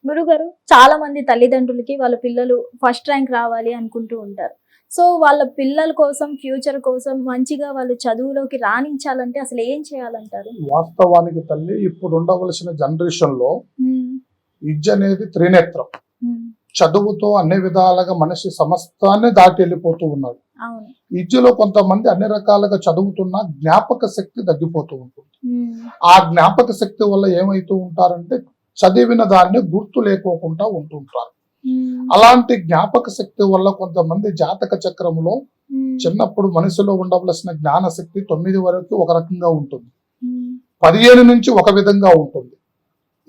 గురుగారు, చాలా మంది తల్లిదండ్రులకి వాళ్ళ పిల్లలు ఫస్ట్ ర్యాంక్ రావాలి అనుకుంటూ ఉంటారు. సో వాళ్ళ పిల్లల కోసం, ఫ్యూచర్ కోసం మంచిగా వాళ్ళు చదువులోకి రాణించాలంటే అసలు ఏం చేయాలంటారు? వాస్తవానికి తల్లి ఇప్పుడు ఉండవలసిన జనరేషన్ లో హ్మ్. విద్య అనేది త్రినేత్రం. హ్మ్. చదువుతో అన్ని విధాలుగా మనిషి సమస్తాన్ని దాటి వెళ్ళిపోతూ ఉన్నాడు. అవును. విద్యలో కొంతమంది అన్ని రకాలుగా చదువుతున్నా జ్ఞాపక శక్తి తగ్గిపోతూ ఉంటుంది. హ్మ్. ఆ జ్ఞాపక శక్తి వల్ల ఏమైతూ ఉంటారంటే చదివిన దాన్ని గుర్తు లేకోకుండా ఉంటుంటారు. హ్మ్. అలాంటి జ్ఞాపక శక్తి వల్ల కొంతమంది జాతక చక్రములో హ్మ్. చిన్నప్పుడు మనసులో ఉండవలసిన జ్ఞాన శక్తి 9 వరకు ఒక రకంగా ఉంటుంది, హ్మ్. 15 నుంచి ఒక విధంగా ఉంటుంది,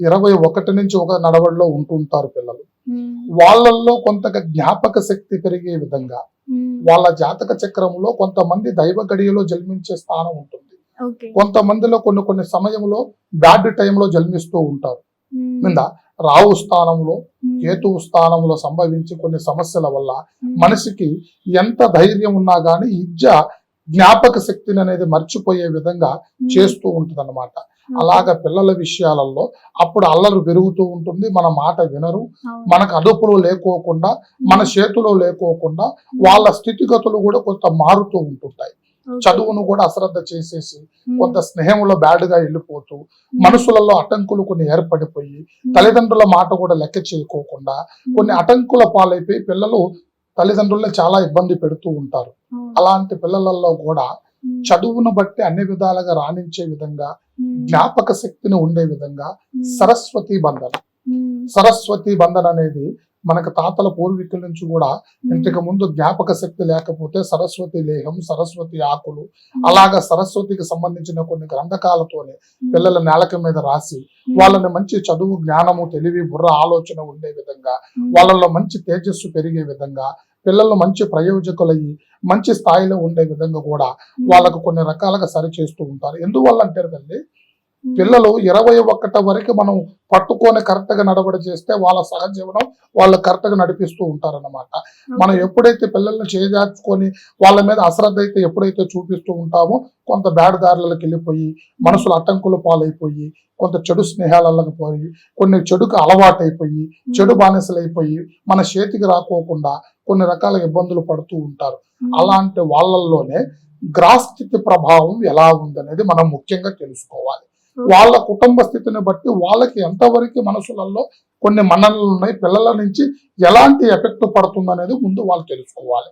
21 నుంచి ఒక నడవడిలో ఉంటుంటారు పిల్లలు. హ్మ్. వాళ్ళల్లో కొంతగా జ్ఞాపక శక్తి పెరిగే విధంగా హ్మ్. వాళ్ళ జాతక చక్రంలో కొంతమంది దైవ గడియలో జన్మించే స్థానం ఉంటుంది. ఓకే. కొంతమందిలో కొన్ని సమయంలో బ్యాడ్ టైంలో జన్మిస్తూ ఉంటారు. హ్మ్. మీద రావు స్థానంలో, హ్మ్. కేతువు స్థానంలో సంభవించి కొన్ని సమస్యల వల్ల హ్మ్. మనిషికి ఎంత ధైర్యం ఉన్నా గానీ విద్య జ్ఞాపక శక్తిని అనేది మర్చిపోయే విధంగా చేస్తూ ఉంటుంది అన్నమాట. అలాగ పిల్లల విషయాలలో అప్పుడు అల్లరి పెరుగుతూ ఉంటుంది, మన మాట వినరు, అవును. మనకు అదుపులో లేకోకుండా, మన చేతిలో లేకోకుండా వాళ్ళ స్థితిగతులు కూడా కొంత మారుతూ ఉంటుంటాయి. ఓకే. చదువును కూడా అశ్రద్ధ చేసేసి హ్మ్. కొంత స్నేహంలో బ్యాడ్ గా వెళ్ళిపోతూ మనసులలో అటంకులు కొన్ని ఏర్పడిపోయి హ్మ్. తల్లిదండ్రుల మాట కూడా లెక్క చేయకోకుండా కొన్ని అటంకుల పాలైపోయి పిల్లలు తల్లిదండ్రుల్ని చాలా ఇబ్బంది పెడుతూ ఉంటారు. అవును. అలాంటి పిల్లలలో కూడా హ్మ్. చదువును బట్టి అన్ని విధాలుగా రాణించే విధంగా, హ్మ్. జ్ఞాపక శక్తిని ఉండే విధంగా హ్మ్. సరస్వతి బంధన. హ్మ్. సరస్వతి బంధన అనేది మనకు తాతల పూర్వీకుల నుంచి కూడా ఇంతకు ముందు జ్ఞాపక శక్తి లేకపోతే సరస్వతి లేహం, సరస్వతి ఆకులు, అలాగా సరస్వతికి సంబంధించిన కొన్ని గ్రంథకాలతోనే పిల్లల నేలక మీద రాసి వాళ్ళని మంచి చదువు, జ్ఞానము, తెలివి, బుర్ర, ఆలోచన ఉండే విధంగా, వాళ్ళలో మంచి తేజస్సు పెరిగే విధంగా, పిల్లలు మంచి ప్రయోజకులయ్యి మంచి స్థాయిలో ఉండే విధంగా కూడా వాళ్ళకు కొన్ని రకాలుగా సరి చేస్తూ ఉంటారు. ఎందువల్ల అంటే తల్లి, పిల్లలు 21 వరకు మనం పట్టుకొని కరెక్ట్ గా నడవడి చేస్తే వాళ్ళ సహజీవనం వాళ్ళు కరెక్ట్ గా నడిపిస్తూ ఉంటారన్నమాట. మనం ఎప్పుడైతే పిల్లల్ని చేజార్చుకొని వాళ్ళ మీద అశ్రద్ధ అయితే ఎప్పుడైతే చూపిస్తూ ఉంటామో కొంత బ్యాడ్ దారులకు వెళ్ళిపోయి మనసులు అటంకులు పాలైపోయి కొంత చెడు స్నేహాలకు పోయి కొన్ని చెడుకు అలవాటైపోయి చెడు బానిసలైపోయి మన చేతికి రాకోకుండా కొన్ని రకాల ఇబ్బందులు పడుతూ ఉంటారు. అలాంటి వాళ్ళల్లోనే గ్రహస్థితి ప్రభావం ఎలా ఉందనేది మనం ముఖ్యంగా తెలుసుకోవాలి. వాళ్ళ కుటుంబ స్థితిని బట్టి వాళ్ళకి ఎంతవరకు మనసులలో కొన్ని మన్ననలు ఉన్నాయి, పిల్లల నుంచి ఎలాంటి ఎఫెక్ట్ పడుతుంది అనేది ముందు వాళ్ళు తెలుసుకోవాలి.